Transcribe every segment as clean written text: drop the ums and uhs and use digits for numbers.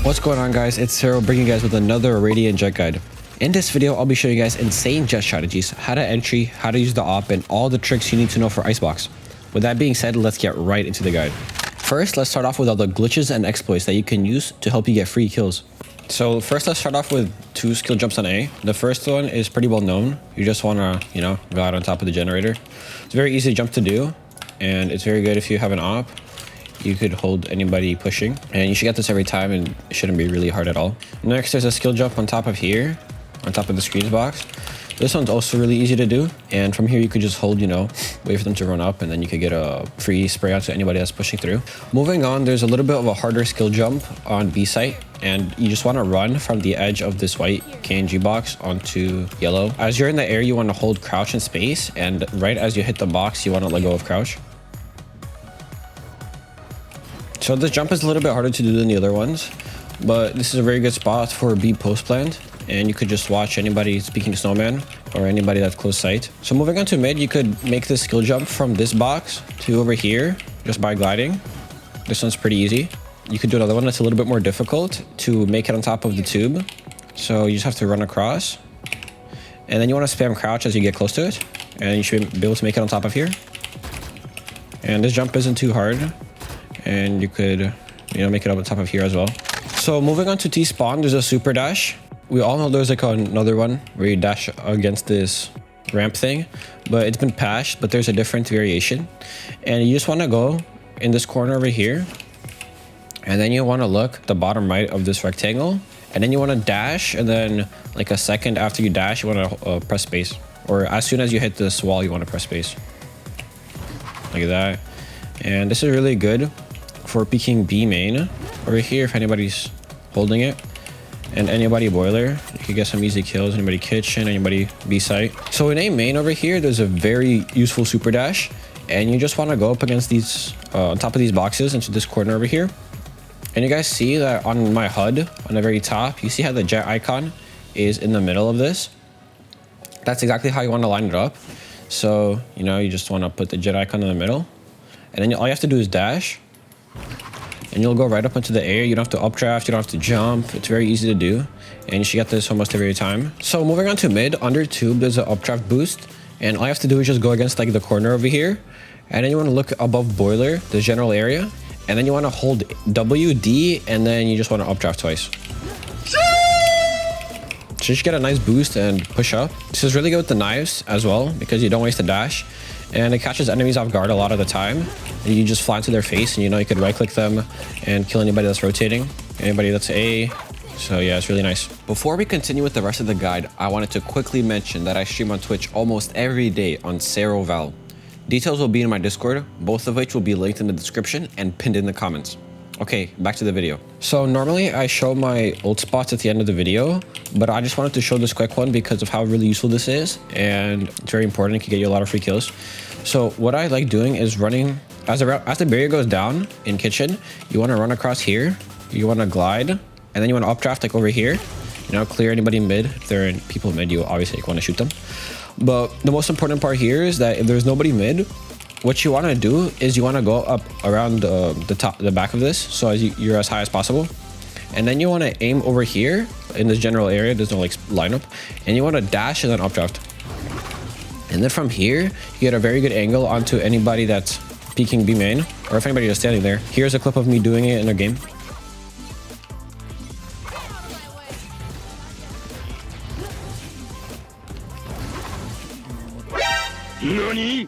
What's going on, guys? It's Sero bringing you guys with another Radiant Jett guide. In this video, I'll be showing you guys insane Jett strategies, how to entry, how to use the op, and all the tricks you need to know for Icebox. With that being said, let's get right into the guide. First, let's start off with all the glitches and exploits that you can use to help you get free kills. So first, let's start off with 2 skill jumps on A. The first one is pretty well known. You just want to, go out on top of the generator. It's a very easy jump to do, and it's very good if you have an op. You could hold anybody pushing, and you should get this every time, and it shouldn't be really hard at all. Next, there's a skill jump on top of here, on top of the screens box. This one's also really easy to do, and from here you could just hold, wait for them to run up, and then you could get a free spray out to anybody that's pushing through. Moving on, there's a little bit of a harder skill jump on B site, and you just want to run from the edge of this white KNG box onto yellow. As you're in the air, you want to hold crouch in space, and right as you hit the box, you want to let go of crouch. So this jump is a little bit harder to do than the other ones, but this is a very good spot for B post plant, and you could just watch anybody speaking snowman or anybody that's close sight. So moving on to mid, you could make this skill jump from this box to over here just by gliding. This one's pretty easy. You could do another one that's a little bit more difficult to make it on top of the tube. So you just have to run across, and then you want to spam crouch as you get close to it, and you should be able to make it on top of here. And this jump isn't too hard, and you could make it up on top of here as well. So moving on to T spawn, there's a super dash. We all know there's like another one where you dash against this ramp thing, but it's been patched, but there's a different variation. And you just want to go in this corner over here, and then you want to look the bottom right of this rectangle, and then you want to dash, and then like a second after you dash, you want to press space, or as soon as you hit this wall, you want to press space like that. And this is really good for peeking B main over here if anybody's holding it, and anybody boiler. You can get some easy kills. Anybody kitchen, anybody B site. So in A main over here, there's a very useful super dash, and you just want to go up against these on top of these boxes into this corner over here. And you guys see that on my HUD on the very top, you see how the Jett icon is in the middle of this. That's exactly how you want to line it up. So you just want to put the Jett icon in the middle, and then all you have to do is dash, and you'll go right up into the air. You don't have to updraft, you don't have to jump. It's very easy to do, and you should get this almost every time. So moving on to mid, under tube, there's an updraft boost, and all you have to do is just go against like the corner over here, and then you want to look above boiler, the general area, and then you want to hold WD, and then you just want to updraft twice. So you should get a nice boost and push up. This is really good with the knives as well, because you don't waste a dash, and it catches enemies off guard a lot of the time. And you just fly into their face, and you could right click them and kill anybody that's rotating, anybody that's A. So yeah, it's really nice. Before we continue with the rest of the guide, I wanted to quickly mention that I stream on Twitch almost every day on Sero Val. Details will be in my Discord, both of which will be linked in the description and pinned in the comments. Okay, back to the video. So normally I show my ult spots at the end of the video, but I just wanted to show this quick one because of how really useful this is, and it's very important. It can get you a lot of free kills. So what I like doing is running, as the barrier goes down in kitchen, you want to run across here, you want to glide, and then you want to updraft like over here, clear anybody mid. If there are people mid, you obviously want to shoot them. But the most important part here is that if there's nobody mid, what you want to do is you want to go up around the back of this, so you're as high as possible, and then you want to aim over here in this general area. There's no like lineup, and you want to dash and then updraft, and then from here you get a very good angle onto anybody that's peeking B main, or if anybody is standing there. Here's a clip of me doing it in a game. NANI?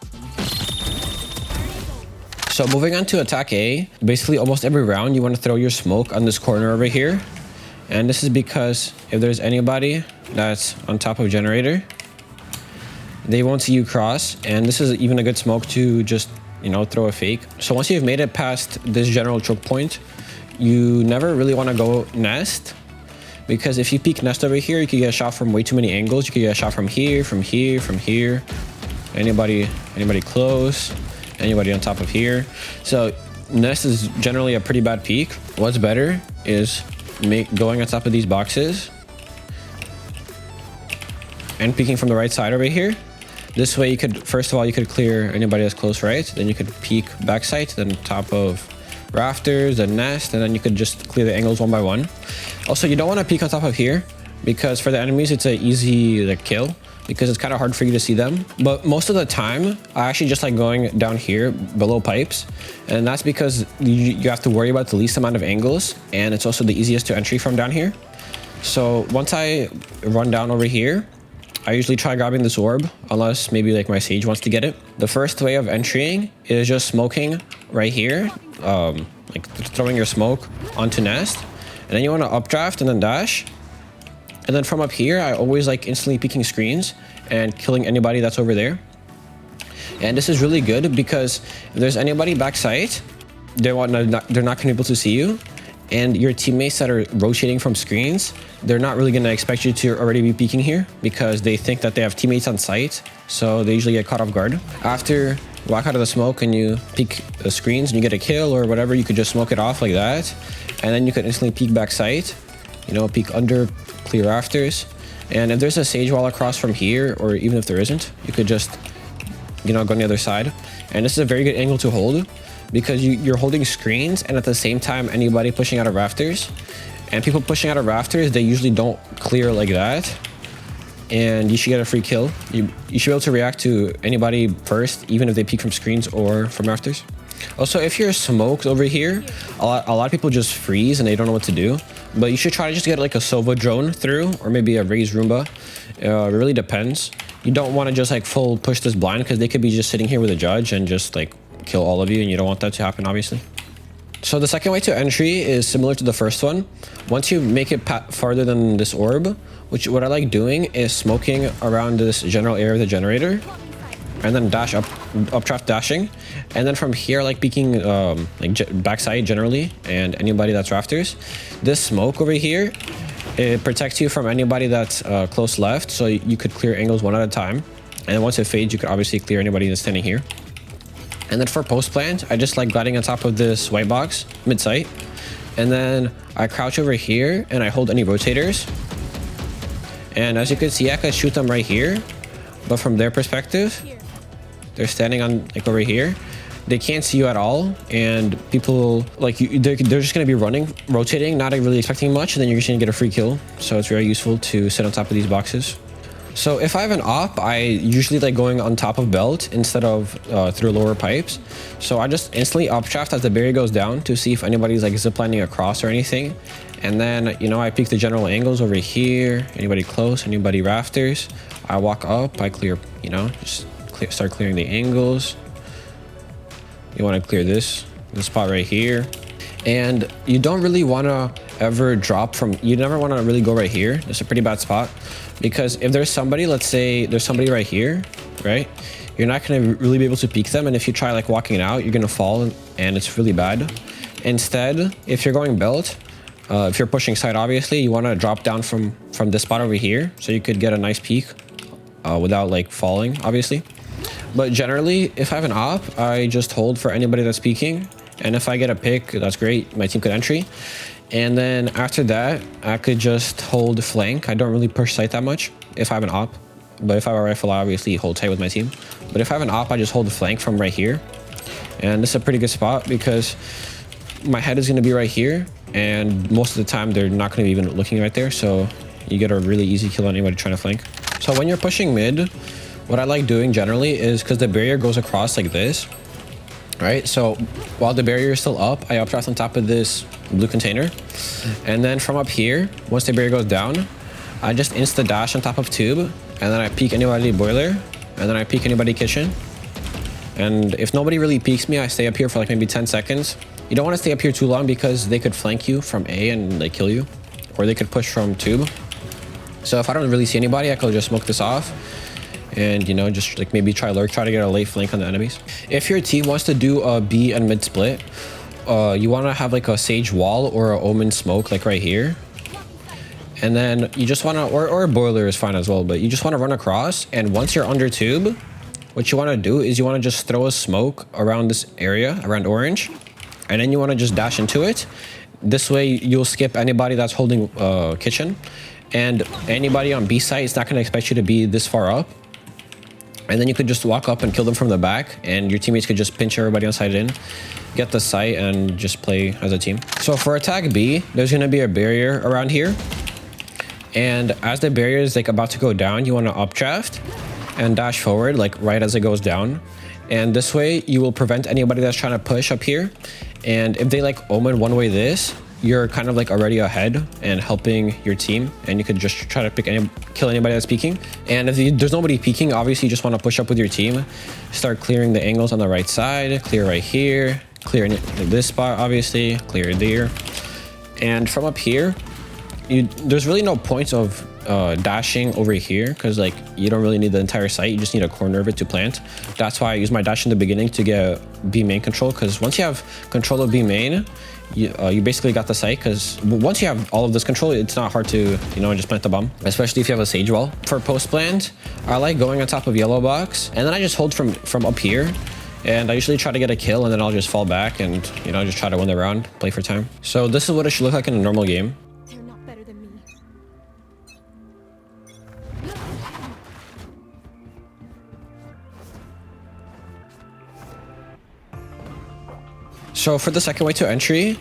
So moving on to attack A, basically almost every round you want to throw your smoke on this corner over here. And this is because if there's anybody that's on top of generator, they won't see you cross. And this is even a good smoke to just, throw a fake. So once you've made it past this general choke point, you never really want to go nest, because if you peek nest over here, you could get a shot from way too many angles. You could get a shot from here, from here, from here. Anybody close. Anybody on top of here. So nest is generally a pretty bad peak. What's better is going on top of these boxes and peeking from the right side over here. This way you could, first of all, you could clear anybody that's close right, then you could peek backside, then top of rafters, the nest, and then you could just clear the angles one by one. Also, you don't want to peek on top of here because for the enemies, it's an easy like kill because it's kind of hard for you to see them. But most of the time, I actually just like going down here below pipes. And that's because you have to worry about the least amount of angles. And it's also the easiest to entry from down here. So once I run down over here, I usually try grabbing this orb, unless maybe like my Sage wants to get it. The first way of entering is just smoking right here, like throwing your smoke onto nest. And then you want to updraft and then dash. And then from up here, I always like instantly peeking screens and killing anybody that's over there. And this is really good because if there's anybody backside, they're not going to be able to see you. And your teammates that are rotating from screens, they're not really going to expect you to already be peeking here because they think that they have teammates on site. So they usually get caught off guard. After walk out of the smoke and you peek the screens and you get a kill or whatever, you could just smoke it off like that. And then you could instantly peek backside, you know, peek under, clear rafters. And if there's a Sage wall across from here, or even if there isn't, you could just, you know, go on the other side. And this is a very good angle to hold because you're holding screens and at the same time anybody pushing out of rafters. And people pushing out of rafters, they usually don't clear like that. And you should get a free kill. You should be able to react to anybody first, even if they peek from screens or from rafters. Also, if you're smoked over here, a lot of people just freeze and they don't know what to do. But you should try to just get like a Sova drone through, or maybe a raised Roomba. It really depends. You don't want to just like full push this blind because they could be just sitting here with a judge and just like kill all of you, and you don't want that to happen, obviously. So the second way to entry is similar to the first one. Once you make it farther than this orb, which what I like doing is smoking around this general area of the generator, and then dash updraft dashing, and then from here like peeking like backside generally and anybody that's rafters. This smoke over here, it protects you from anybody that's close left, so you could clear angles one at a time. And then once it fades, you could obviously clear anybody that's standing here. And then for post plant, I just like gliding on top of this white box mid site, and then I crouch over here and I hold any rotators. And as you can see, I can shoot them right here, but from their perspective, they're standing on like over here. They can't see you at all, and people like you, they're just going to be running, rotating, not really expecting much, and then you're just going to get a free kill. So it's very useful to sit on top of these boxes. So if I have an op, I usually like going on top of belt instead of through lower pipes. So I just instantly updraft as the barrier goes down to see if anybody's like ziplining across or anything. And then, you know, I peek the general angles over here, anybody close, anybody rafters. I walk up, I clear, you know, just start clearing the angles. You want to clear this spot right here. And you don't really want to ever drop from, you never want to really go right here. It's a pretty bad spot because if there's somebody, let's say there's somebody right here, right? You're not going to really be able to peek them. And if you try like walking out, you're going to fall and it's really bad. Instead, if you're going belt, if you're pushing side, obviously you want to drop down from this spot over here. So you could get a nice peek without like falling, obviously. But generally, if I have an op, I just hold for anybody that's peeking. And if I get a pick, that's great. My team could entry. And then after that, I could just hold flank. I don't really push sight that much if I have an op. But if I have a rifle, I obviously hold tight with my team. But if I have an op, I just hold the flank from right here. And this is a pretty good spot because my head is going to be right here. And most of the time, they're not going to be even looking right there. So you get a really easy kill on anybody trying to flank. So when you're pushing mid, what I like doing generally is because the barrier goes across like this, right? So while the barrier is still up, I updraft on top of this blue container. And then from up here, once the barrier goes down, I just insta dash on top of tube. And then I peek anybody boiler. And then I peek anybody kitchen. And if nobody really peeks me, I stay up here for like maybe 10 seconds. You don't want to stay up here too long because they could flank you from A and like kill you. Or they could push from tube. So if I don't really see anybody, I could just smoke this off. And, you know, just like maybe try to get a late flank on the enemies. If your team wants to do a B and mid split, you want to have like a Sage wall or an Omen smoke like right here. And then you just want to, or a boiler is fine as well, but you just want to run across. And once you're under tube, what you want to do is you want to just throw a smoke around this area, around orange. And then you want to just dash into it. This way you'll skip anybody that's holding kitchen. And anybody on B site is not going to expect you to be this far up. And then you could just walk up and kill them from the back, and your teammates could just pinch everybody on side in, get the site, and just play as a team. So for attack B, there's going to be a barrier around here. And as the barrier is like about to go down, you want to updraft and dash forward like right as it goes down. And this way you will prevent anybody that's trying to push up here. And if they like omen one way this, you're kind of like already ahead and helping your team, and you could just try to kill anybody that's peeking. And if there's nobody peeking, obviously you just want to push up with your team, start clearing the angles on the right side, clear right here, clear this spot, obviously clear there. And from up here, there's really no point of dashing over here, because like you don't really need the entire site, you just need a corner of it to plant. That's why I use my dash in the beginning to get B main control, because once you have control of B main, you basically got the site, because once you have all of this control, it's not hard to, you know, just plant the bomb, especially if you have a sage wall. For post plant, I like going on top of yellow box, and then I just hold from up here, and I usually try to get a kill, and then I'll just fall back and, you know, just try to win the round, play for time. So this is what it should look like in a normal game. They're not better than me. So for the second way to entry,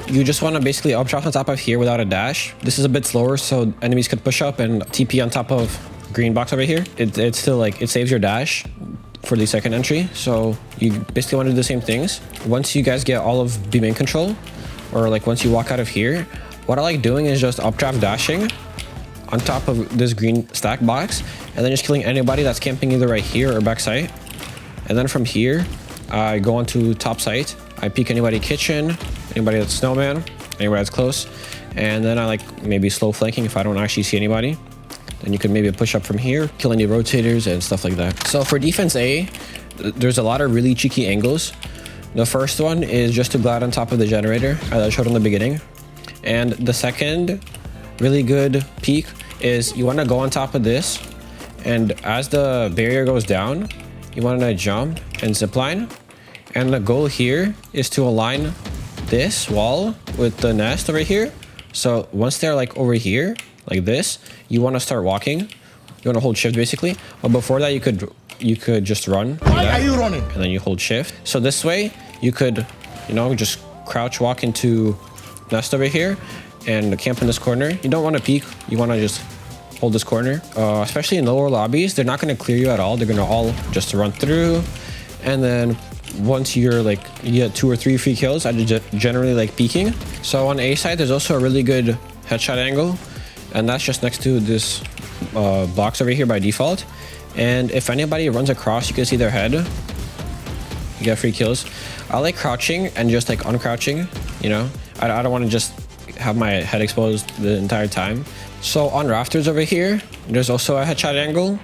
you just want to basically updraft on top of here without a dash. This is a bit slower, so enemies could push up and TP on top of green box over here. It's still like, it saves your dash for the second entry. So you basically want to do the same things. Once you guys get all of B main control, or like once you walk out of here, what I like doing is just updraft dashing on top of this green stack box, and then just killing anybody that's camping either right here or back site. And then from here, I go onto top site. I peek anybody kitchen, anybody that's snowman, anybody that's close, and then I like maybe slow flanking if I don't actually see anybody. Then you can maybe push up from here, kill any rotators and stuff like that. So for defense A, there's a lot of really cheeky angles. The first one is just to glide on top of the generator, as I showed in the beginning. And the second really good peek is you want to go on top of this, and as the barrier goes down, you want to jump and zipline. And the goal here is to align this wall with the nest over here. So once they're like over here, like this, you want to start walking. You want to hold shift basically. But before that, you could just run. Why are you running? And then you hold shift. So this way you could, you know, just crouch walk into nest over here and camp in this corner. You don't want to peek. You want to just hold this corner. Especially in lower lobbies, they're not going to clear you at all. They're going to all just run through. And then once you're like, you get 2 or 3 free kills, I generally like peeking. So on A side, there's also a really good headshot angle, and that's just next to this box over here by default. And if anybody runs across, you can see their head. You get free kills. I like crouching and just like uncrouching, you know. I don't want to just have my head exposed the entire time. So on rafters over here, there's also a headshot angle,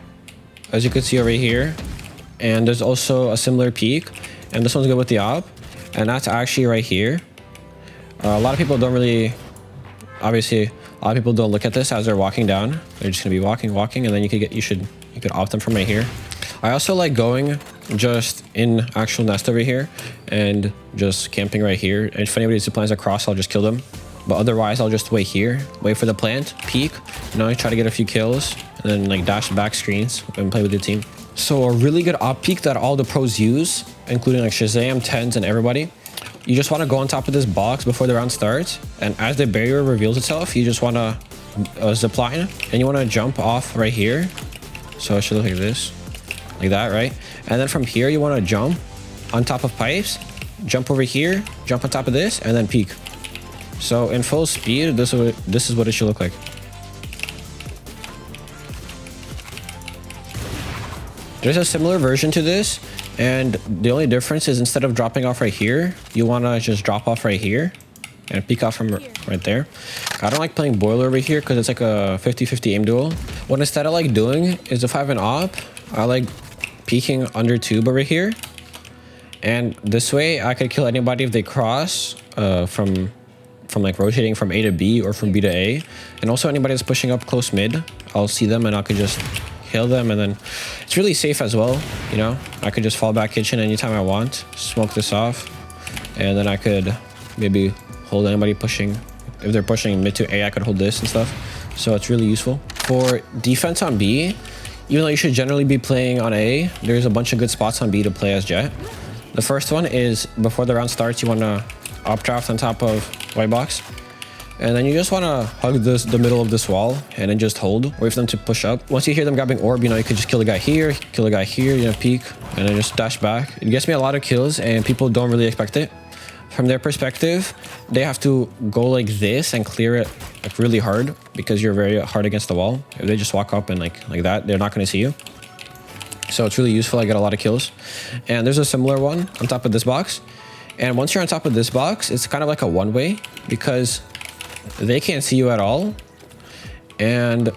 as you can see over here. And there's also a similar peak, and this one's good with the op, and that's actually right here. A lot of people don't really, obviously, a lot of people don't look at this as they're walking down. They're just gonna be walking, and then you could opt them from right here. I also like going just in actual nest over here and just camping right here. And if anybody ziplines across, I'll just kill them. But otherwise, I'll just wait here, wait for the plant, peek, you know, try to get a few kills, and then like dash back screens and play with your team. So a really good op peek that all the pros use, including like Shazam, Tens, and everybody, you just want to go on top of this box before the round starts, and as the barrier reveals itself, you just want to zipline, and you want to jump off right here. So it should look like this, like that, right? And then from here, you want to jump on top of pipes, jump over here, jump on top of this, and then peek. So in full speed, this is what it should look like. There's a similar version to this, and the only difference is instead of dropping off right here, you want to just drop off right here and peek off from right there. I don't like playing boiler over here because it's like a 50-50 aim duel. What instead I like doing is if I have an op, I like peeking under tube over here, and this way I could kill anybody if they cross from like rotating from A to B or from B to A. And also anybody that's pushing up close mid, I'll see them and I could just kill them, and then it's really safe as well, you know. I could just fall back kitchen anytime I want, smoke this off, and then I could maybe hold anybody pushing. If they're pushing mid to A, I could hold this and stuff. So it's really useful. For defense on B, even though you should generally be playing on A, there's a bunch of good spots on B to play as Jett. The first one is before the round starts, you want to updraft on top of white box. And then you just want to hug the middle of this wall and then just hold. Wait for them to push up. Once you hear them grabbing orb, you know, you could just kill the guy here, kill the guy here, you know, peek, and then just dash back. It gets me a lot of kills and people don't really expect it. From their perspective, they have to go like this and clear it like really hard because you're very hard against the wall. If they just walk up and like that, they're not going to see you. So it's really useful. I get a lot of kills. And there's a similar one on top of this box. And once you're on top of this box, it's kind of like a one-way because they can't see you at all. And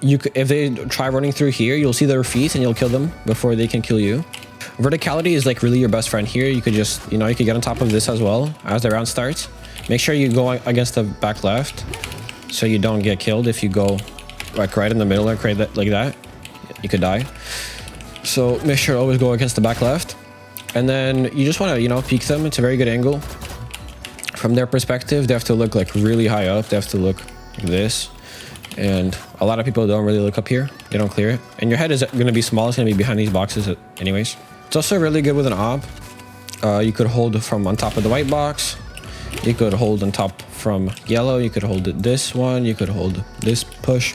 if they try running through here, you'll see their feet and you'll kill them before they can kill you. Verticality is like really your best friend here. You could just, you know, you could get on top of this as well as the round starts. Make sure you go against the back left so you don't get killed. If you go like right in the middle or like that, you could die. So make sure to always go against the back left. And then you just want to, you know, peek them. It's a very good angle. From their perspective, they have to look like really high up. They have to look like this. And a lot of people don't really look up here. They don't clear it. And your head is going to be small. It's going to be behind these boxes anyways. It's also really good with an op. You could hold from on top of the white box. You could hold on top from yellow. You could hold this one. You could hold this push.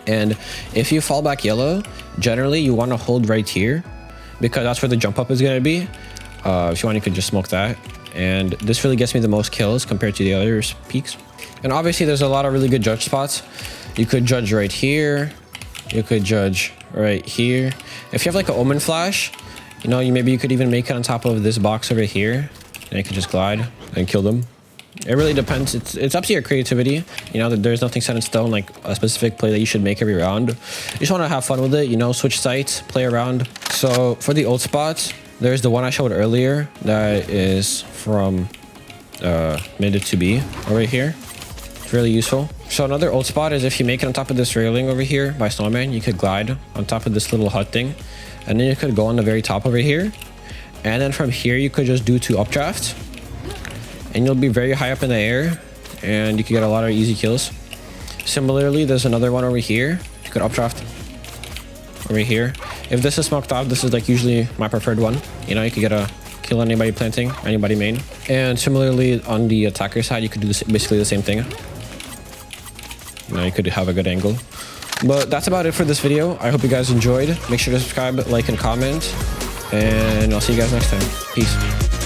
And if you fall back yellow, generally you want to hold right here because that's where the jump up is going to be. If you want, you could just smoke that. And this really gets me the most kills compared to the other peaks. And obviously there's a lot of really good judge spots. You could judge right here. You could judge right here. If you have like an omen flash, you know, maybe you could even make it on top of this box over here. And you could just glide and kill them. It really depends. It's up to your creativity. You know, there's nothing set in stone, like a specific play that you should make every round. You just want to have fun with it, you know, switch sites, play around. So for the ult spots, there's the one I showed earlier that is from mid to B over here. It's really useful. So another ult spot is if you make it on top of this railing over here by snowman, you could glide on top of this little hut thing. And then you could go on the very top over here. And then from here, you could just do 2 updrafts. And you'll be very high up in the air. And you can get a lot of easy kills. Similarly, there's another one over here. You could updraft over here. If this is smoked off, this is like usually my preferred one. You know, you could get a kill on anybody planting, anybody main. And similarly, on the attacker side, you could do this, basically the same thing. You know, you could have a good angle. But that's about it for this video. I hope you guys enjoyed. Make sure to subscribe, like, and comment. And I'll see you guys next time. Peace.